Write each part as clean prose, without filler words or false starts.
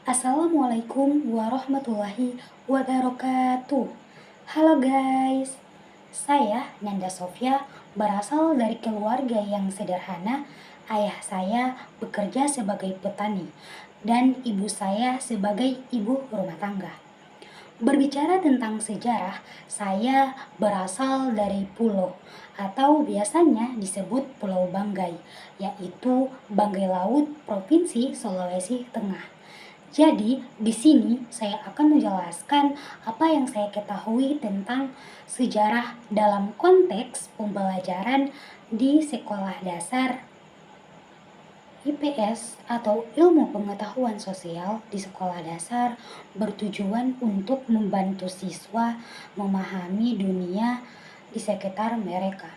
Assalamualaikum warahmatullahi wabarakatuh. Halo guys, saya Nanda Sofia berasal dari keluarga yang sederhana. Ayah saya bekerja sebagai petani dan ibu saya sebagai ibu rumah tangga. Berbicara tentang sejarah, saya berasal dari pulau atau biasanya disebut Pulau Banggai, yaitu Banggai Laut, Provinsi Sulawesi Tengah. Jadi, di sini saya akan menjelaskan apa yang saya ketahui tentang sejarah dalam konteks pembelajaran di sekolah dasar IPS atau ilmu pengetahuan sosial di sekolah dasar bertujuan untuk membantu siswa memahami dunia di sekitar mereka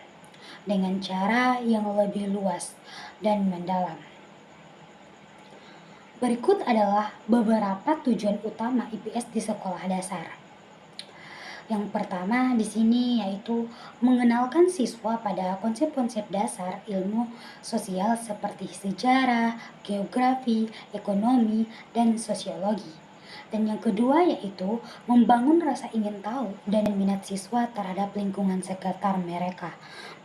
dengan cara yang lebih luas dan mendalam. Berikut adalah beberapa tujuan utama IPS di sekolah dasar. Yang pertama di sini yaitu mengenalkan siswa pada konsep-konsep dasar ilmu sosial seperti sejarah, geografi, ekonomi, dan sosiologi. Dan yang kedua yaitu membangun rasa ingin tahu dan minat siswa terhadap lingkungan sekitar mereka,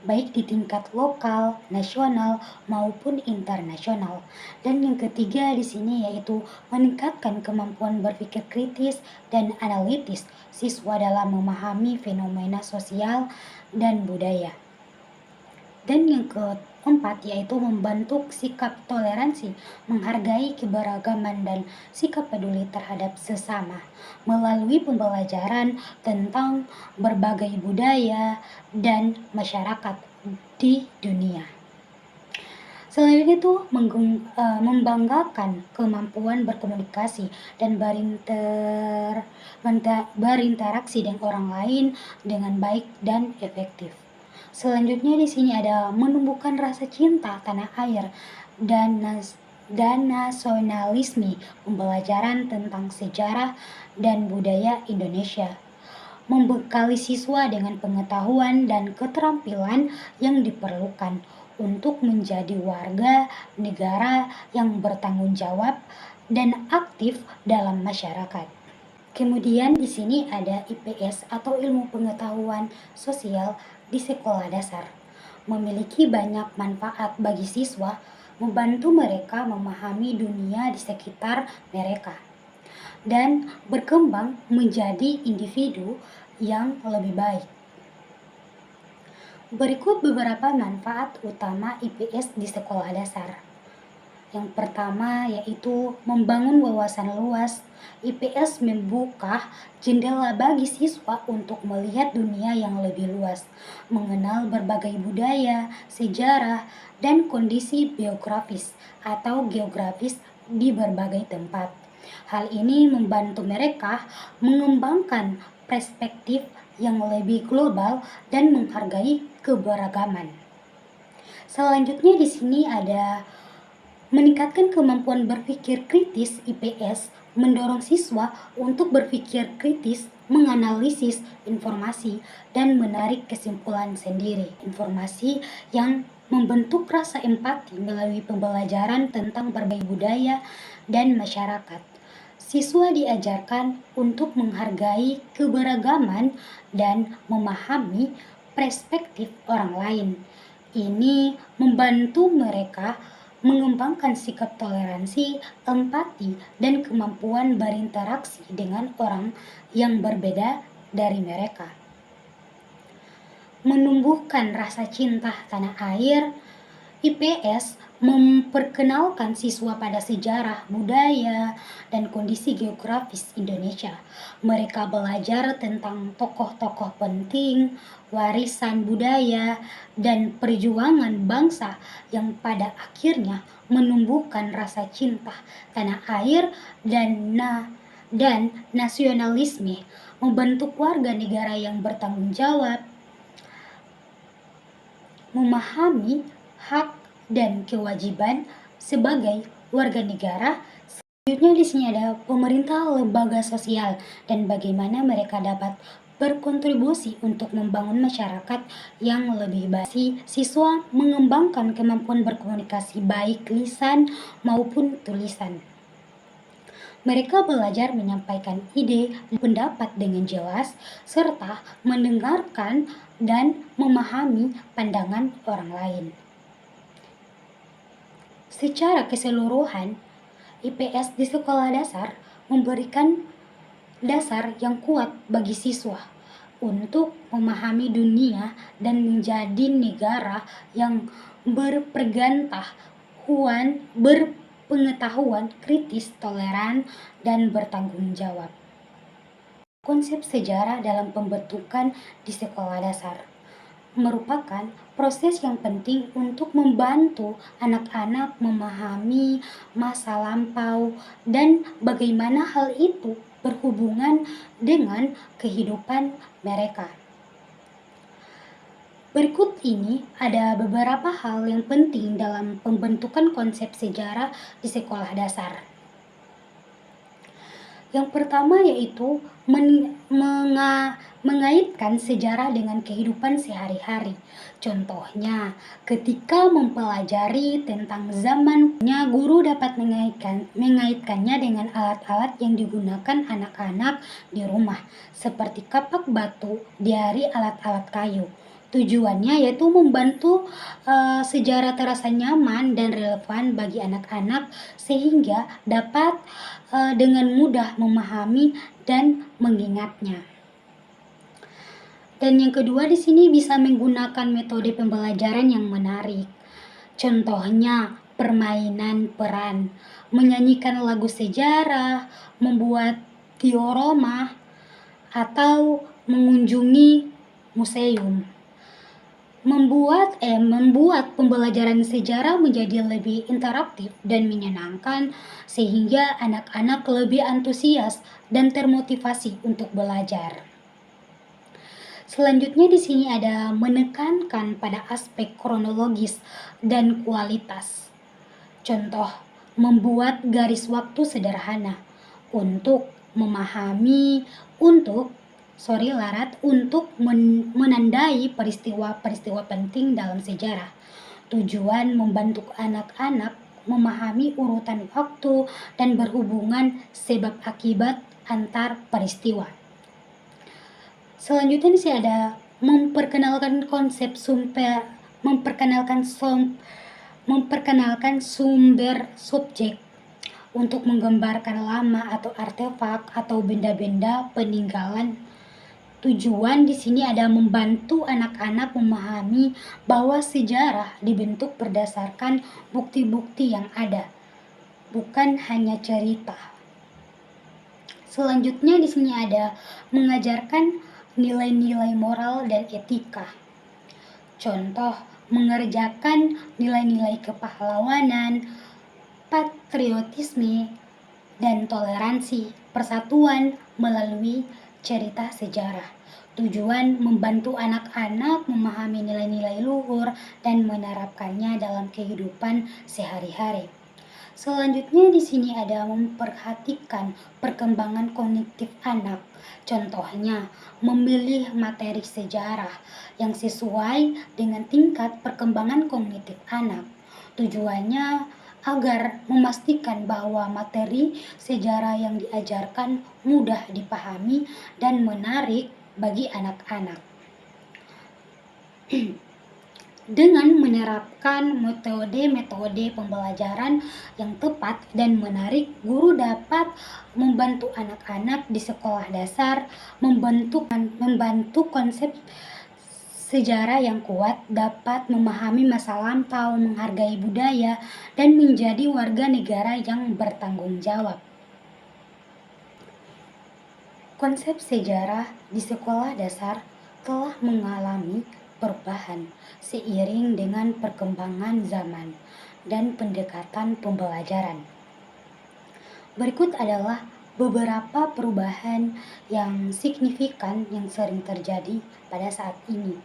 baik di tingkat lokal, nasional, maupun internasional. Dan yang ketiga di sini yaitu meningkatkan kemampuan berpikir kritis dan analitis siswa dalam memahami fenomena sosial dan budaya. Dan yang keempat yaitu membentuk sikap toleransi, menghargai keberagaman dan sikap peduli terhadap sesama melalui pembelajaran tentang berbagai budaya dan masyarakat di dunia. Selain itu, membanggakan kemampuan berkomunikasi dan berinteraksi dengan orang lain dengan baik dan efektif. Selanjutnya di sini ada menumbuhkan rasa cinta tanah air dan nasionalisme, pembelajaran tentang sejarah dan budaya Indonesia, membekali siswa dengan pengetahuan dan keterampilan yang diperlukan untuk menjadi warga negara yang bertanggung jawab dan aktif dalam masyarakat. Kemudian di sini ada IPS atau ilmu pengetahuan sosial di sekolah dasar. Memiliki banyak manfaat bagi siswa, membantu mereka memahami dunia di sekitar mereka dan berkembang menjadi individu yang lebih baik. Berikut beberapa manfaat utama IPS di sekolah dasar. Yang pertama yaitu membangun wawasan luas. IPS membuka jendela bagi siswa untuk melihat dunia yang lebih luas, mengenal berbagai budaya, sejarah, dan kondisi biografis atau geografis di berbagai tempat. Hal ini membantu mereka mengembangkan perspektif yang lebih global dan menghargai keberagaman. Selanjutnya di sini ada meningkatkan kemampuan berpikir kritis. IPS mendorong siswa untuk berpikir kritis, menganalisis informasi, dan menarik kesimpulan sendiri. Informasi yang membentuk rasa empati melalui pembelajaran tentang berbagai budaya dan masyarakat. Siswa diajarkan untuk menghargai keberagaman dan memahami perspektif orang lain. Ini membantu mereka mengembangkan sikap toleransi, empati, dan kemampuan berinteraksi dengan orang yang berbeda dari mereka. Menumbuhkan rasa cinta tanah air. IPS memperkenalkan siswa pada sejarah, budaya, dan kondisi geografis Indonesia. Mereka belajar tentang tokoh-tokoh penting, warisan budaya, dan perjuangan bangsa yang pada akhirnya menumbuhkan rasa cinta tanah air dan nasionalisme, membentuk warga negara yang bertanggung jawab, memahami hak dan kewajiban sebagai warga negara. Selanjutnya di sini ada pemerintah, lembaga sosial, dan bagaimana mereka dapat berkontribusi untuk membangun masyarakat yang lebih baik. Siswa mengembangkan kemampuan berkomunikasi baik lisan maupun tulisan, Mereka belajar menyampaikan ide dan pendapat dengan jelas, serta mendengarkan dan memahami pandangan orang lain. Secara keseluruhan, IPS di sekolah dasar memberikan dasar yang kuat bagi siswa untuk memahami dunia dan menjadi negara yang berpengetahuan kritis, toleran, dan bertanggung jawab. Konsep sejarah dalam pembentukan di sekolah dasar merupakan proses yang penting untuk membantu anak-anak memahami masa lampau dan bagaimana hal itu berhubungan dengan kehidupan mereka. Berikut ini ada beberapa hal yang penting dalam pembentukan konsep sejarah di sekolah dasar. Yang pertama yaitu mengaitkan sejarah dengan kehidupan sehari-hari. Contohnya, ketika mempelajari tentang zamannya, guru dapat mengaitkannya dengan alat-alat yang digunakan anak-anak di rumah, seperti kapak batu dari alat-alat kayu. Tujuannya yaitu membantu sejarah terasa nyaman dan relevan bagi anak-anak sehingga dapat dengan mudah memahami dan mengingatnya. Dan yang kedua di sini bisa menggunakan metode pembelajaran yang menarik. Contohnya permainan peran, menyanyikan lagu sejarah, membuat diorama, atau mengunjungi museum. Membuat pembelajaran sejarah menjadi lebih interaktif dan menyenangkan sehingga anak-anak lebih antusias dan termotivasi untuk belajar. Selanjutnya di sini ada menekankan pada aspek kronologis dan kualitas. Contoh, membuat garis waktu sederhana untuk memahami untuk menandai peristiwa-peristiwa penting dalam sejarah. Tujuan membantu anak-anak memahami urutan waktu dan berhubungan sebab akibat antar peristiwa. Selanjutnya di sini ada memperkenalkan sumber subjek untuk menggambarkan lama atau artefak atau benda-benda peninggalan. Tujuan di sini ada membantu anak-anak memahami bahwa sejarah dibentuk berdasarkan bukti-bukti yang ada, bukan hanya cerita. Selanjutnya di sini ada mengajarkan nilai-nilai moral dan etika. Contoh, mengerjakan nilai-nilai kepahlawanan, patriotisme, dan toleransi, persatuan melalui cerita sejarah. Tujuan membantu anak-anak memahami nilai-nilai luhur dan menerapkannya dalam kehidupan sehari-hari. Selanjutnya di sini ada memperhatikan perkembangan kognitif anak. Contohnya, memilih materi sejarah yang sesuai dengan tingkat perkembangan kognitif anak. Tujuannya agar memastikan bahwa materi sejarah yang diajarkan mudah dipahami dan menarik bagi anak-anak. Dengan menerapkan metode-metode pembelajaran yang tepat dan menarik, guru dapat membantu anak-anak di sekolah dasar membentuk konsep sejarah yang kuat, dapat memahami masa lampau, menghargai budaya, dan menjadi warga negara yang bertanggung jawab. Konsep sejarah di sekolah dasar telah mengalami perubahan seiring dengan perkembangan zaman dan pendekatan pembelajaran. Berikut adalah beberapa perubahan yang signifikan yang sering terjadi pada saat ini.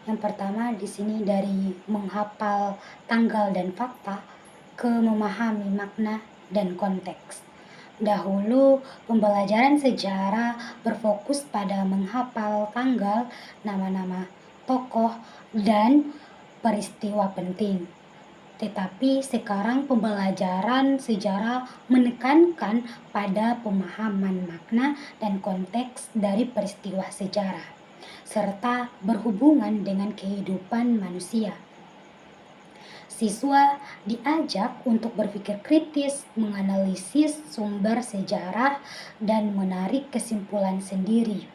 Yang pertama di sini dari menghafal tanggal dan fakta ke memahami makna dan konteks. Dahulu, pembelajaran sejarah berfokus pada menghafal tanggal, nama-nama tokoh, dan peristiwa penting. Tetapi sekarang pembelajaran sejarah menekankan pada pemahaman makna dan konteks dari peristiwa sejarah, serta berhubungan dengan kehidupan manusia. Siswa diajak untuk berpikir kritis, menganalisis sumber sejarah, dan menarik kesimpulan sendiri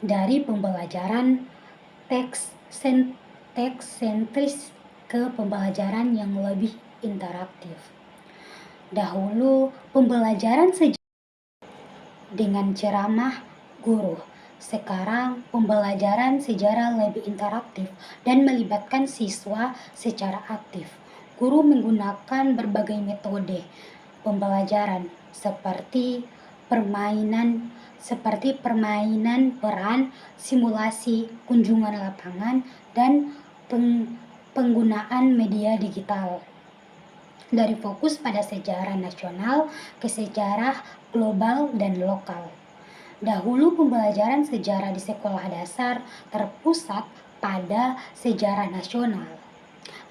dari pembelajaran teks sentris ke pembelajaran yang lebih interaktif. Dahulu, pembelajaran sejarah dengan ceramah guru. Sekarang, pembelajaran sejarah lebih interaktif dan melibatkan siswa secara aktif. Guru menggunakan berbagai metode pembelajaran seperti permainan peran, simulasi, kunjungan lapangan, dan penggunaan media digital. Dari fokus pada sejarah nasional ke sejarah global dan lokal. Dahulu pembelajaran sejarah di sekolah dasar terpusat pada sejarah nasional.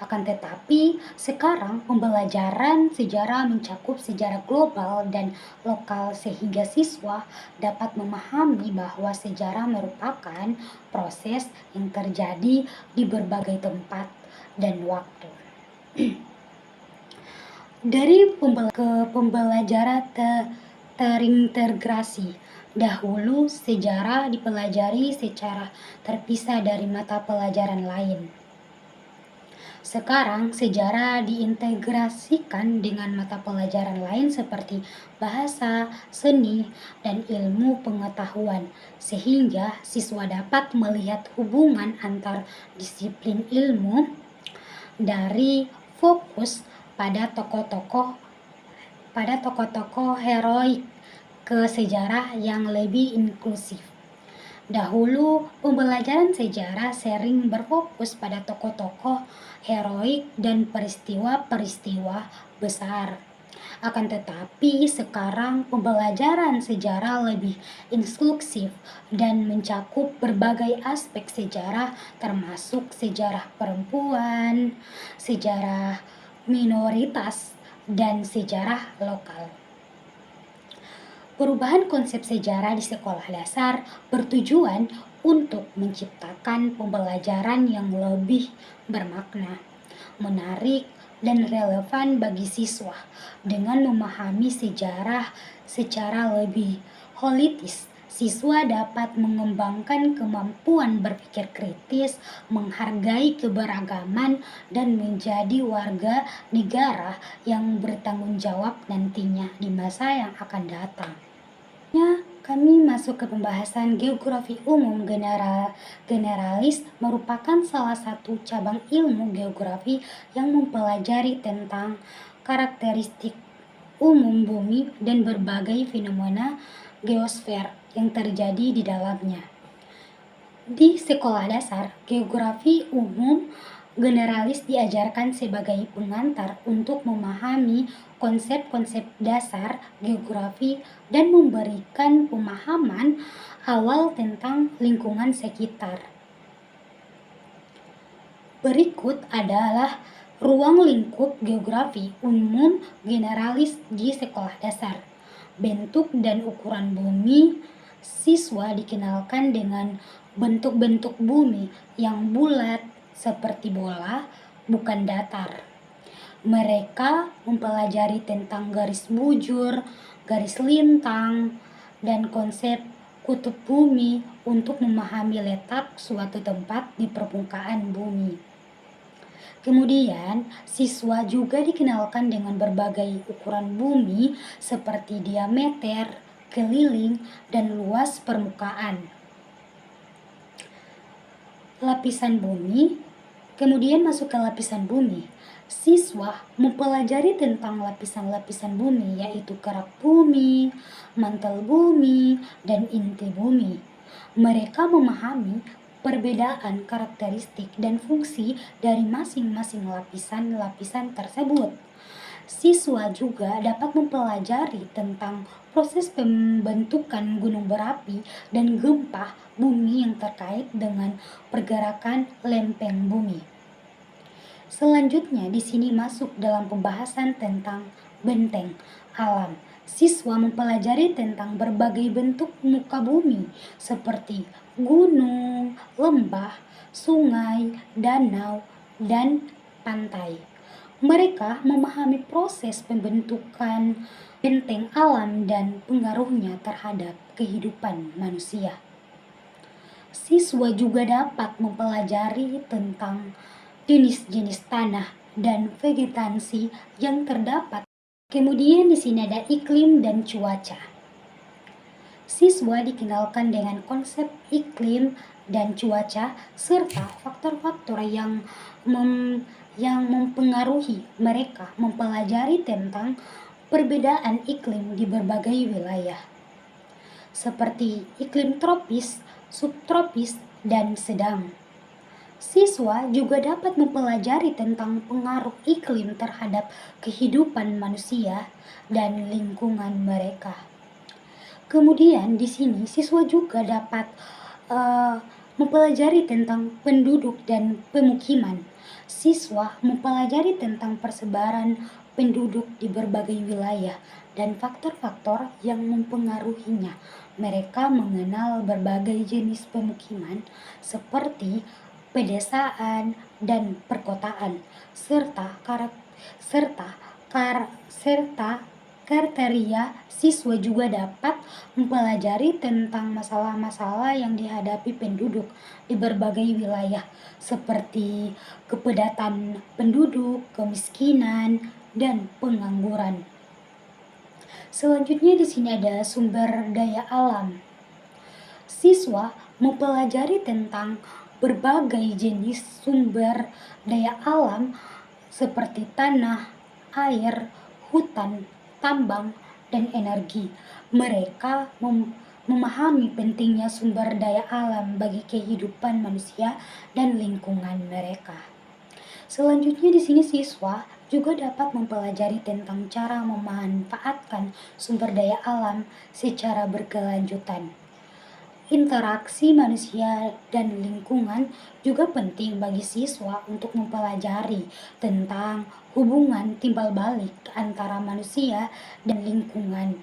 Akan tetapi, sekarang pembelajaran sejarah mencakup sejarah global dan lokal sehingga siswa dapat memahami bahwa sejarah merupakan proses yang terjadi di berbagai tempat dan waktu. Dari pembelajaran terintegrasi. Dahulu sejarah dipelajari secara terpisah dari mata pelajaran lain. Sekarang sejarah diintegrasikan dengan mata pelajaran lain seperti bahasa, seni, dan ilmu pengetahuan, sehingga siswa dapat melihat hubungan antar disiplin ilmu dari fokus pada tokoh-tokoh heroik ke sejarah yang lebih inklusif. Dahulu, pembelajaran sejarah sering berfokus pada tokoh-tokoh heroik dan peristiwa-peristiwa besar. Akan tetapi, sekarang pembelajaran sejarah lebih inklusif dan mencakup berbagai aspek sejarah termasuk sejarah perempuan, sejarah minoritas, dan sejarah lokal. Perubahan konsep sejarah di sekolah dasar bertujuan untuk menciptakan pembelajaran yang lebih bermakna, menarik, dan relevan bagi siswa dengan memahami sejarah secara lebih holistis. Siswa dapat mengembangkan kemampuan berpikir kritis, menghargai keberagaman, dan menjadi warga negara yang bertanggung jawab nantinya di masa yang akan datang. Kami masuk ke pembahasan geografi umum generalis merupakan salah satu cabang ilmu geografi yang mempelajari tentang karakteristik umum bumi dan berbagai fenomena geosfer yang terjadi di dalamnya. Di sekolah dasar, geografi umum generalis diajarkan sebagai pengantar untuk memahami konsep-konsep dasar geografi dan memberikan pemahaman awal tentang lingkungan sekitar. Berikut adalah ruang lingkup geografi umum generalis di sekolah dasar. Bentuk dan ukuran bumi. Siswa dikenalkan dengan bentuk-bentuk bumi yang bulat seperti bola, bukan datar. Mereka mempelajari tentang garis bujur, garis lintang, dan konsep kutub bumi untuk memahami letak suatu tempat di permukaan bumi. Kemudian, siswa juga dikenalkan dengan berbagai ukuran bumi seperti diameter, keliling, dan luas permukaan. Lapisan bumi, kemudian masuk ke lapisan bumi. Siswa mempelajari tentang lapisan-lapisan bumi yaitu kerak bumi, mantel bumi, dan inti bumi. Mereka memahami perbedaan karakteristik dan fungsi dari masing-masing lapisan-lapisan tersebut. Siswa juga dapat mempelajari tentang proses pembentukan gunung berapi dan gempa bumi yang terkait dengan pergerakan lempeng bumi. Selanjutnya di sini masuk dalam pembahasan tentang benteng alam. Siswa mempelajari tentang berbagai bentuk muka bumi seperti gunung, lembah, sungai, danau, dan pantai. Mereka memahami proses pembentukan benteng alam dan pengaruhnya terhadap kehidupan manusia. Siswa juga dapat mempelajari tentang jenis-jenis tanah dan vegetasi yang terdapat. Kemudian di sini ada iklim dan cuaca. Siswa dikenalkan dengan konsep iklim dan cuaca serta faktor-faktor yang mempengaruhi mereka mempelajari tentang perbedaan iklim di berbagai wilayah, seperti iklim tropis, subtropis, dan sedang. Siswa juga dapat mempelajari tentang pengaruh iklim terhadap kehidupan manusia dan lingkungan mereka. Kemudian di sini siswa juga dapat mempelajari tentang penduduk dan pemukiman. Siswa mempelajari tentang persebaran penduduk di berbagai wilayah dan faktor-faktor yang mempengaruhinya. Mereka mengenal berbagai jenis pemukiman seperti pedesaan dan perkotaan serta kriteria. Siswa juga dapat mempelajari tentang masalah-masalah yang dihadapi penduduk di berbagai wilayah seperti kepadatan penduduk, kemiskinan, dan pengangguran. Selanjutnya di sini ada sumber daya alam. Siswa mempelajari tentang berbagai jenis sumber daya alam seperti tanah, air, hutan, tambang, dan energi. Mereka memahami pentingnya sumber daya alam bagi kehidupan manusia dan lingkungan mereka. Selanjutnya di sini siswa juga dapat mempelajari tentang cara memanfaatkan sumber daya alam secara berkelanjutan. Interaksi manusia dan lingkungan juga penting bagi siswa untuk mempelajari tentang hubungan timbal balik antara manusia dan lingkungan.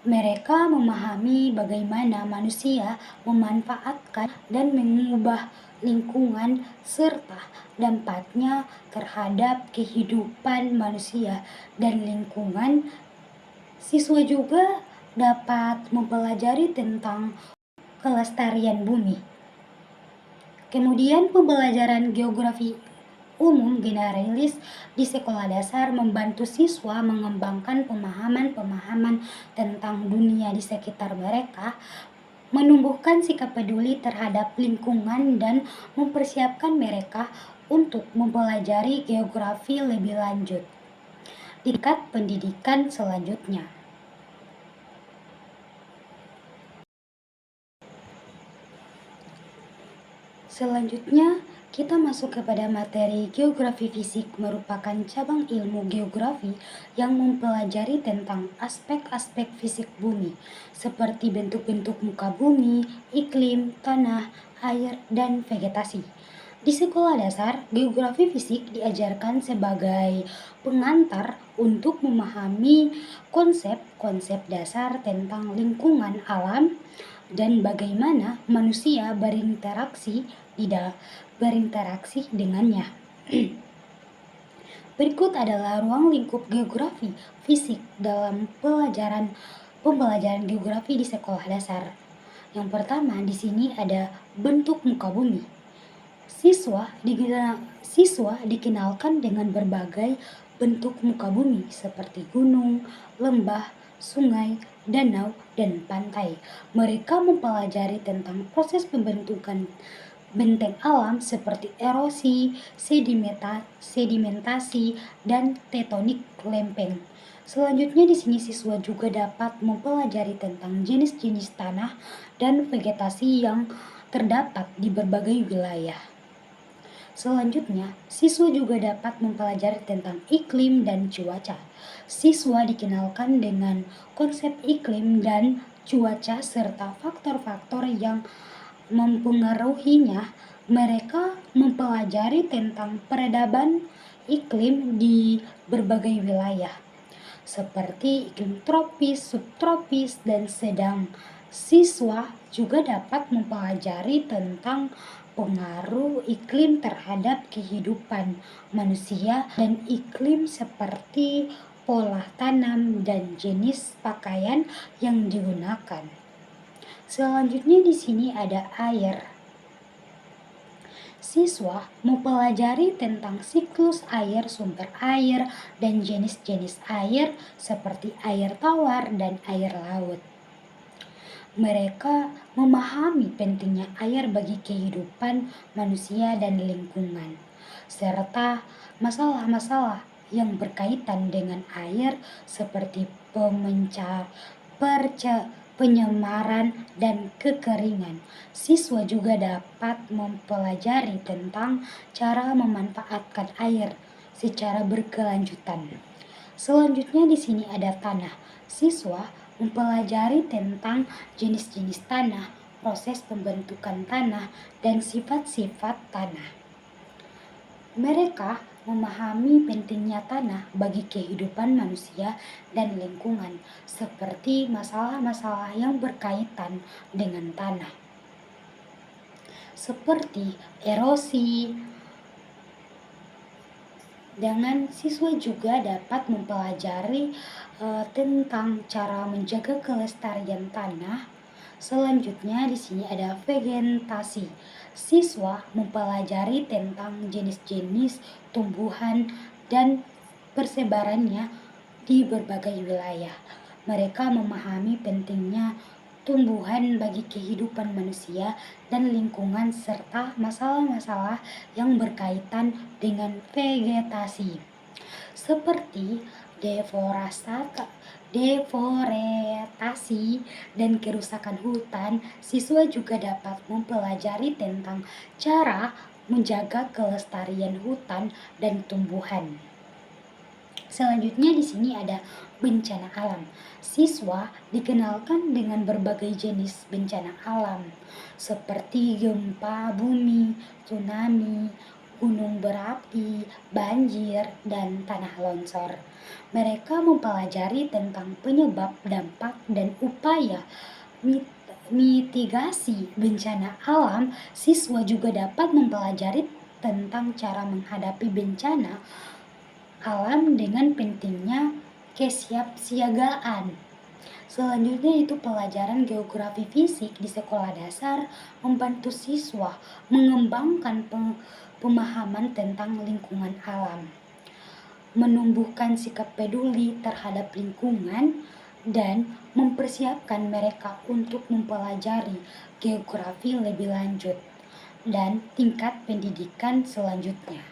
Mereka memahami bagaimana manusia memanfaatkan dan mengubah lingkungan serta dampaknya terhadap kehidupan manusia dan lingkungan. Siswa juga dapat mempelajari tentang kelestarian bumi. Kemudian pembelajaran geografi umum generalis di sekolah dasar membantu siswa mengembangkan pemahaman-pemahaman tentang dunia di sekitar mereka, menumbuhkan sikap peduli terhadap lingkungan, dan mempersiapkan mereka untuk mempelajari geografi lebih lanjut di tingkat pendidikan selanjutnya. Selanjutnya, kita masuk kepada materi geografi fisik, merupakan cabang ilmu geografi yang mempelajari tentang aspek-aspek fisik bumi, seperti bentuk-bentuk muka bumi, iklim, tanah, air, dan vegetasi. Di sekolah dasar, geografi fisik diajarkan sebagai pengantar untuk memahami konsep-konsep dasar tentang lingkungan alam dan bagaimana manusia berinteraksi dengannya. Berikut adalah ruang lingkup geografi fisik dalam pembelajaran geografi di sekolah dasar. Yang pertama di sini ada bentuk muka bumi. Siswa dikenalkan dengan berbagai bentuk muka bumi seperti gunung, lembah, sungai, danau, dan pantai. Mereka mempelajari tentang proses pembentukan benteng alam seperti erosi, sedimentasi, dan tektonik lempeng. Selanjutnya di sini siswa juga dapat mempelajari tentang jenis-jenis tanah dan vegetasi yang terdapat di berbagai wilayah. Selanjutnya, siswa juga dapat mempelajari tentang iklim dan cuaca. Siswa dikenalkan dengan konsep iklim dan cuaca serta faktor-faktor yang mempengaruhinya. Mereka mempelajari tentang peradaban iklim di berbagai wilayah, seperti iklim tropis, subtropis, dan sedang. Siswa juga dapat mempelajari tentang pengaruh iklim terhadap kehidupan manusia dan iklim seperti pola tanam dan jenis pakaian yang digunakan. Selanjutnya di sini ada air. Siswa mempelajari tentang siklus air, sumber air, dan jenis-jenis air seperti air tawar dan air laut. Mereka memahami pentingnya air bagi kehidupan manusia dan lingkungan, serta masalah-masalah yang berkaitan dengan air seperti penyemaran dan kekeringan. Siswa juga dapat mempelajari tentang cara memanfaatkan air secara berkelanjutan. Selanjutnya di sini ada tanah. Siswa mempelajari tentang jenis-jenis tanah, proses pembentukan tanah, dan sifat-sifat tanah. Mereka memahami pentingnya tanah bagi kehidupan manusia dan lingkungan, seperti masalah-masalah yang berkaitan dengan tanah, seperti erosi. Dengan siswa juga dapat mempelajari tentang cara menjaga kelestarian tanah. Selanjutnya di sini ada vegetasi. Siswa mempelajari tentang jenis-jenis tumbuhan dan persebarannya di berbagai wilayah. Mereka memahami pentingnya tumbuhan bagi kehidupan manusia dan lingkungan serta masalah-masalah yang berkaitan dengan vegetasi seperti deforestasi dan kerusakan hutan. Siswa juga dapat mempelajari tentang cara menjaga kelestarian hutan dan tumbuhan. Selanjutnya di sini ada bencana alam. Siswa dikenalkan dengan berbagai jenis bencana alam seperti gempa bumi, tsunami, gunung berapi, banjir, dan tanah longsor. Mereka mempelajari tentang penyebab, dampak, dan upaya mitigasi bencana alam. Siswa juga dapat mempelajari tentang cara menghadapi bencana alam dengan pentingnya kesiapsiagaan. Selanjutnya itu pelajaran geografi fisik di sekolah dasar membantu siswa mengembangkan pemahaman tentang lingkungan alam, menumbuhkan sikap peduli terhadap lingkungan, dan mempersiapkan mereka untuk mempelajari geografi lebih lanjut dan tingkat pendidikan selanjutnya.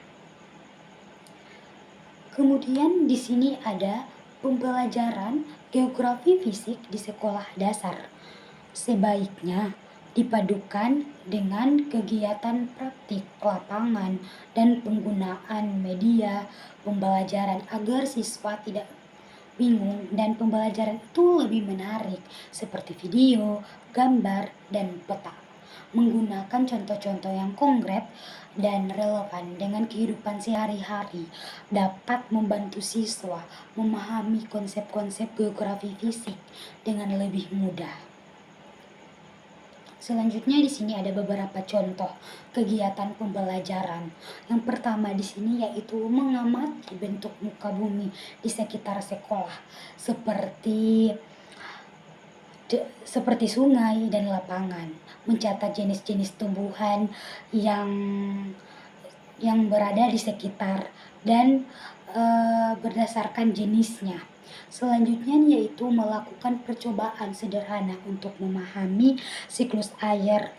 Kemudian di sini ada pembelajaran geografi fisik di sekolah dasar. Sebaiknya dipadukan dengan kegiatan praktik lapangan dan penggunaan media pembelajaran agar siswa tidak bingung dan pembelajaran itu lebih menarik seperti video, gambar, dan peta. Menggunakan contoh-contoh yang konkret dan relevan dengan kehidupan sehari-hari dapat membantu siswa memahami konsep-konsep geografi fisik dengan lebih mudah. Selanjutnya di sini ada beberapa contoh kegiatan pembelajaran. Yang pertama di sini yaitu mengamati bentuk muka bumi di sekitar sekolah seperti sungai dan lapangan, mencatat jenis-jenis tumbuhan yang berada di sekitar dan berdasarkan jenisnya. Selanjutnya yaitu melakukan percobaan sederhana untuk memahami siklus air.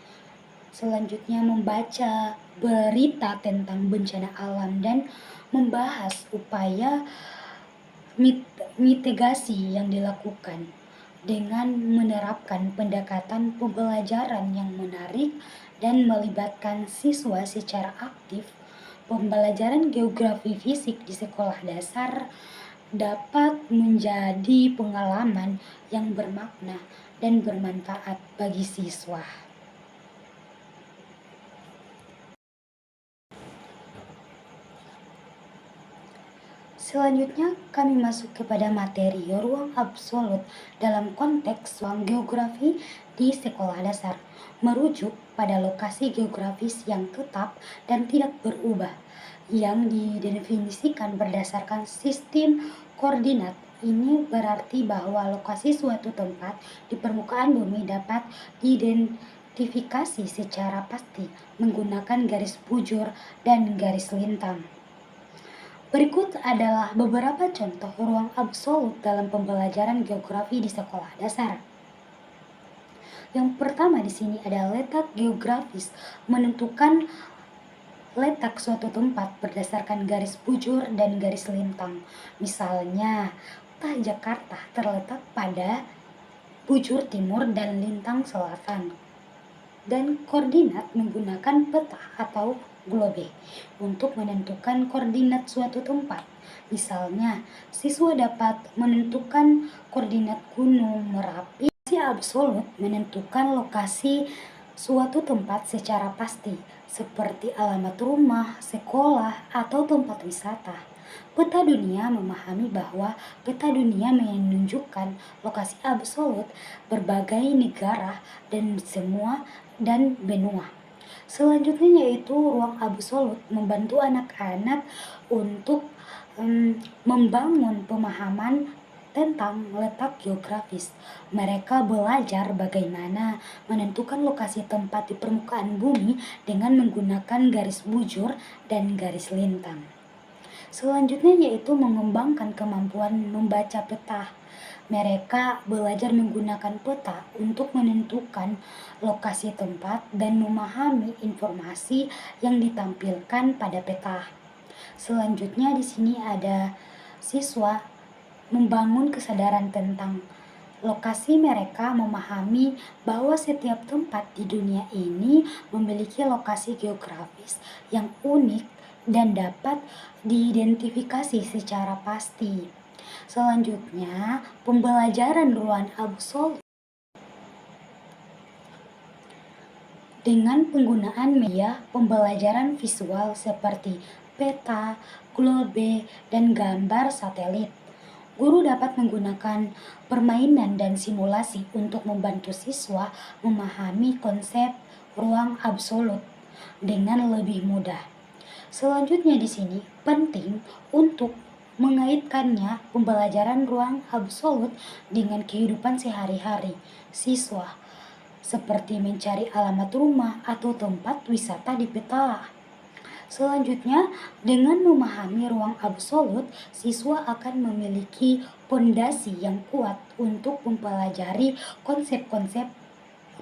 Selanjutnya membaca berita tentang bencana alam dan membahas upaya mitigasi yang dilakukan dengan menerapkan pendekatan pembelajaran yang menarik dan melibatkan siswa secara aktif. Pembelajaran geografi fisik di sekolah dasar dapat menjadi pengalaman yang bermakna dan bermanfaat bagi siswa. Selanjutnya kami masuk kepada materi ruang absolut dalam konteks ruang geografi di sekolah dasar, merujuk pada lokasi geografis yang tetap dan tidak berubah, yang didefinisikan berdasarkan sistem koordinat. Ini berarti bahwa lokasi suatu tempat di permukaan bumi dapat diidentifikasi secara pasti menggunakan garis bujur dan garis lintang. Berikut adalah beberapa contoh ruang absolut dalam pembelajaran geografi di sekolah dasar. Yang pertama di sini ada letak geografis, menentukan letak suatu tempat berdasarkan garis bujur dan garis lintang. Misalnya, kota Jakarta terletak pada bujur timur dan lintang selatan. Dan koordinat menggunakan peta atau globe untuk menentukan koordinat suatu tempat. Misalnya, siswa dapat menentukan koordinat Gunung Merapi. Lokasi absolut menentukan lokasi suatu tempat secara pasti, seperti alamat rumah, sekolah, atau tempat wisata. Peta dunia memahami bahwa peta dunia menunjukkan lokasi absolut berbagai negara dan benua. Selanjutnya yaitu ruang absolut membantu anak-anak untuk membangun pemahaman tentang letak geografis. Mereka belajar bagaimana menentukan lokasi tempat di permukaan bumi dengan menggunakan garis bujur dan garis lintang. Selanjutnya yaitu mengembangkan kemampuan membaca peta. Mereka belajar menggunakan peta untuk menentukan lokasi tempat dan memahami informasi yang ditampilkan pada peta. Selanjutnya di sini ada siswa membangun kesadaran tentang lokasi. Mereka memahami bahwa setiap tempat di dunia ini memiliki lokasi geografis yang unik dan dapat diidentifikasi secara pasti. Selanjutnya, pembelajaran ruang absolut dengan penggunaan media pembelajaran visual seperti peta, globe, dan gambar satelit. Guru dapat menggunakan permainan dan simulasi untuk membantu siswa memahami konsep ruang absolut dengan lebih mudah. Selanjutnya di sini penting untuk mengaitkannya pembelajaran ruang absolut dengan kehidupan sehari-hari siswa, seperti mencari alamat rumah atau tempat wisata di peta. Selanjutnya, dengan memahami ruang absolut, siswa akan memiliki fondasi yang kuat untuk mempelajari konsep-konsep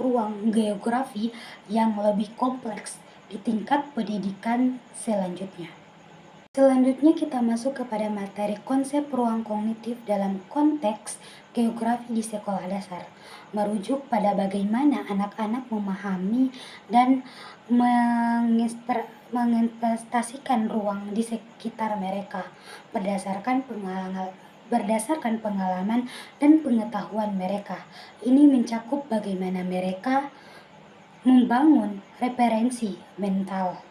ruang geografi yang lebih kompleks di tingkat pendidikan selanjutnya. Selanjutnya kita masuk kepada materi konsep ruang kognitif dalam konteks geografi di sekolah dasar, merujuk pada bagaimana anak-anak memahami dan menginterpretasikan ruang di sekitar mereka berdasarkan pengalaman dan pengetahuan mereka. Ini mencakup bagaimana mereka membangun referensi mental.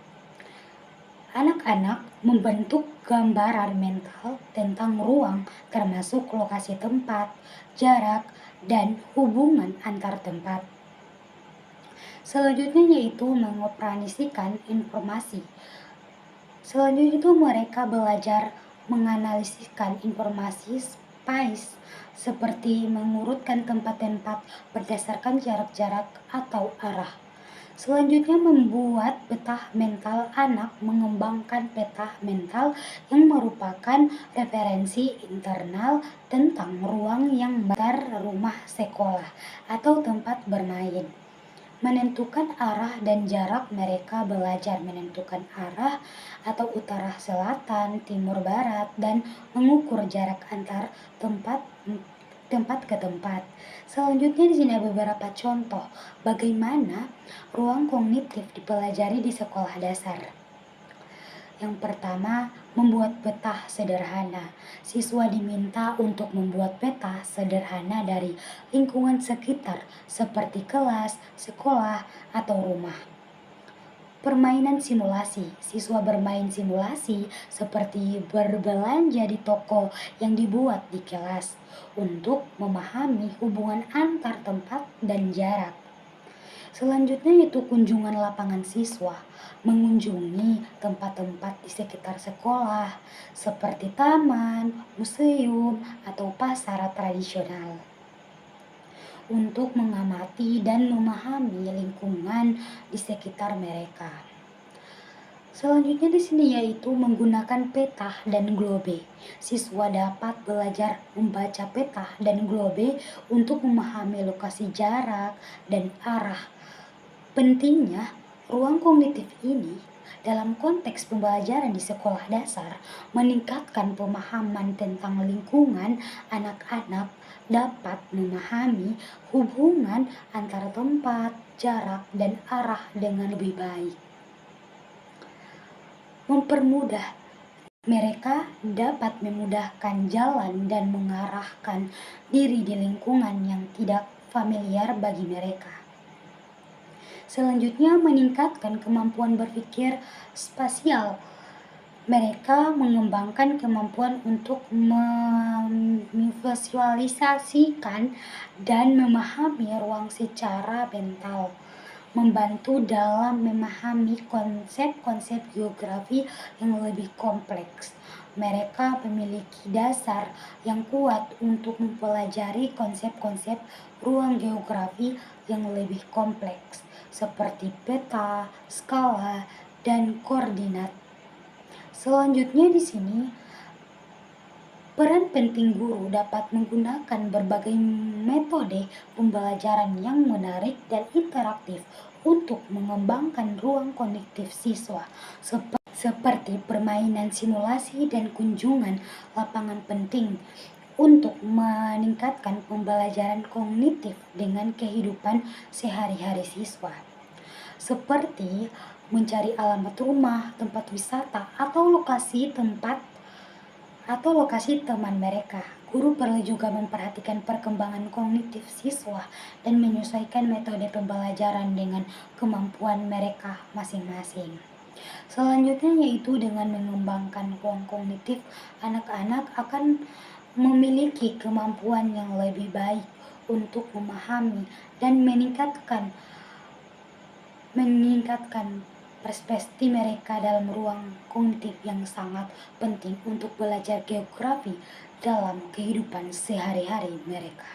Anak-anak membentuk gambaran mental tentang ruang, termasuk lokasi tempat, jarak, dan hubungan antar tempat. Selanjutnya yaitu mengoperasikan informasi. Selanjutnya itu mereka belajar menganalisiskan informasi space, seperti mengurutkan tempat-tempat berdasarkan jarak-jarak atau arah. Selanjutnya membuat peta mental. Anak mengembangkan peta mental yang merupakan referensi internal tentang ruang yang sekitar rumah, sekolah, atau tempat bermain. Menentukan arah dan jarak. Mereka belajar menentukan arah atau utara, selatan, timur, barat, dan mengukur jarak antar tempat ke tempat. Selanjutnya di sini ada beberapa contoh bagaimana ruang kognitif dipelajari di sekolah dasar. Yang pertama, membuat peta sederhana. Siswa diminta untuk membuat peta sederhana dari lingkungan sekitar seperti kelas, sekolah, atau rumah. Permainan simulasi. Siswa bermain simulasi seperti berbelanja di toko yang dibuat di kelas untuk memahami hubungan antar tempat dan jarak. Selanjutnya itu kunjungan lapangan siswa, mengunjungi tempat-tempat di sekitar sekolah seperti taman, museum, atau pasar tradisional untuk mengamati dan memahami lingkungan di sekitar mereka. Selanjutnya di sini yaitu menggunakan peta dan globe. Siswa dapat belajar membaca peta dan globe untuk memahami lokasi, jarak, dan arah. Pentingnya ruang kognitif ini dalam konteks pembelajaran di sekolah dasar meningkatkan pemahaman tentang lingkungan. Anak-anak dapat memahami hubungan antara tempat, jarak, dan arah dengan lebih baik. Mempermudah, mereka dapat memudahkan jalan dan mengarahkan diri di lingkungan yang tidak familiar bagi mereka. Selanjutnya, meningkatkan kemampuan berpikir spasial. Mereka mengembangkan kemampuan untuk memvisualisasikan dan memahami ruang secara mental, membantu dalam memahami konsep-konsep geografi yang lebih kompleks. Mereka memiliki dasar yang kuat untuk mempelajari konsep-konsep ruang geografi yang lebih kompleks, seperti peta, skala, dan koordinat. Selanjutnya di sini, peran penting guru dapat menggunakan berbagai metode pembelajaran yang menarik dan interaktif untuk mengembangkan ruang kognitif siswa, seperti permainan simulasi dan kunjungan lapangan penting untuk meningkatkan pembelajaran kognitif dengan kehidupan sehari-hari siswa, seperti mencari alamat rumah, tempat wisata, atau lokasi teman mereka. Guru perlu juga memperhatikan perkembangan kognitif siswa dan menyesuaikan metode pembelajaran dengan kemampuan mereka masing-masing. Selanjutnya yaitu dengan mengembangkan ruang kognitif, anak-anak akan memiliki kemampuan yang lebih baik untuk memahami dan meningkatkan perspektif mereka dalam ruang kognitif yang sangat penting untuk belajar geografi dalam kehidupan sehari-hari mereka.